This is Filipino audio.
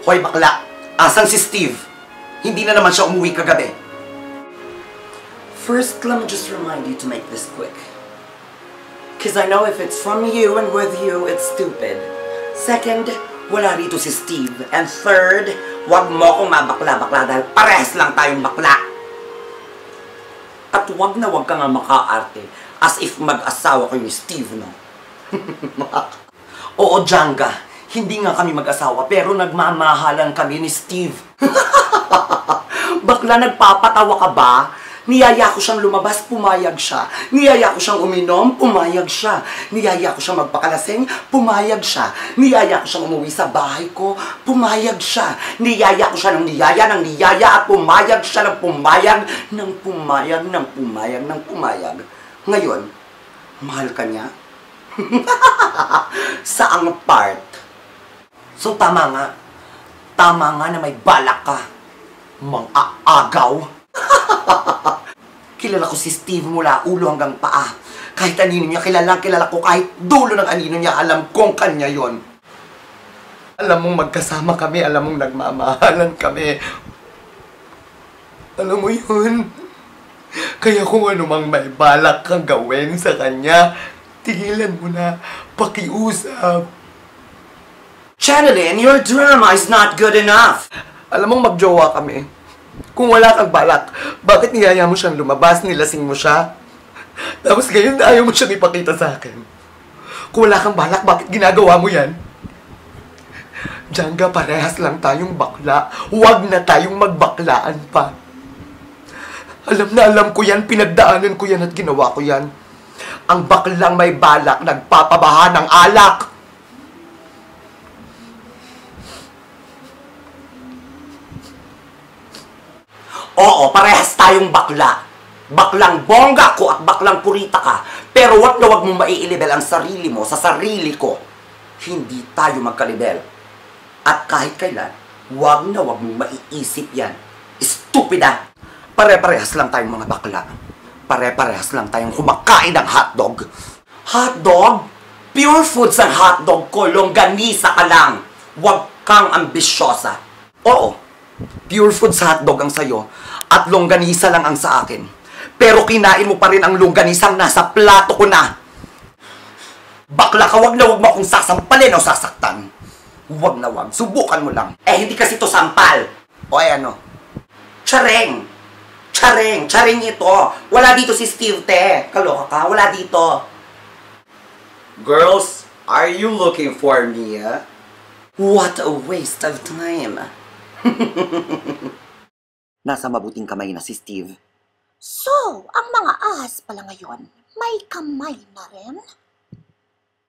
Hoy bakla, asan si Steve? Hindi na naman siya umuwi kagabi. First, let me just remind you to make this quick. Because I know if it's from you and with you, it's stupid. Second, wala rito si Steve. And third, wag mo akong mabakla-bakla dahil parehas lang tayong bakla. At wag na wag ka nga makaarte as if mag-asawa ko yung Steve, no? Oo, Janga, hindi nga kami mag-asawa pero nagmamahalan kami ni Steve. Bakla, nagpapatawa ka ba? Niyaya ko siyang lumabas, pumayag siya. Niyaya ko siyang uminom, pumayag siya. Niyaya ko siyang magpakalasing, pumayag siya. Niyaya ko siyang umuwi sa bahay ko, pumayag siya. Niyaya ko siya ng niyaya at pumayag siya ng pumayag, ng pumayag, ng pumayag, ng pumayag. Ngayon, mahal ka niya? Saang part? So tama nga. Tama nga na may balak ka. Mang-aagaw. Kilala ko si Steve mula ulo hanggang paa. Kahit anino niya, kilala ko. Kahit dulo ng anino niya, alam kong kanya yon. Alam mong magkasama kami, alam mong nagmamahalan kami. Alam mo yun? Kaya kung ano mang may balak kang gawin sa kanya, tigilan mo na, pakiusap. Channeline, your drama is not good enough. Alam mong magjowa kami. Kung wala kang balak, bakit niyaya mo siyang lumabas, nilasing mo siya? Tapos ngayon ayaw mo siyang ipakita sa akin. Kung wala kang balak, bakit ginagawa mo yan? Janga, parehas lang tayong bakla. Huwag na tayong magbaklaan pa. Alam na alam ko yan, pinagdaanan ko yan at ginawa ko yan. Ang baklang may balak, nagpapabaha ng alak. Oo, parehas tayong bakla. Baklang bongga ko at baklang purita ka. Pero wag na wag mong maiilibel ang sarili mo sa sarili ko. Hindi tayo magkalibel. At kahit kailan, wag na wag mong maiisip yan. Estupida! Pare-parehas lang tayong mga bakla. Pare-parehas lang tayong kumakain ng hotdog. Hotdog? Pure foods ang hotdog ko. Longganisa ka lang. Wag kang ambisyosa. Oo, pure foods hotdog ang sayo at longganisa lang ang sa akin. Pero kinain mo pa rin ang longganisang nasa plato ko na. Bakla ka, wag na wag mo akong sasampalin o sasaktan. Wag na wag, subukan mo lang. Eh, hindi kasi to sampal. O ay ano? Tsareng! Tsareng! Tsareng ito! Wala dito si Steve, te. Kaloka ka, wala dito. Girls, are you looking for me? What a waste of time. Nasa mabuting kamay na si Steve. So, ang mga ahas pala ngayon, may kamay na rin?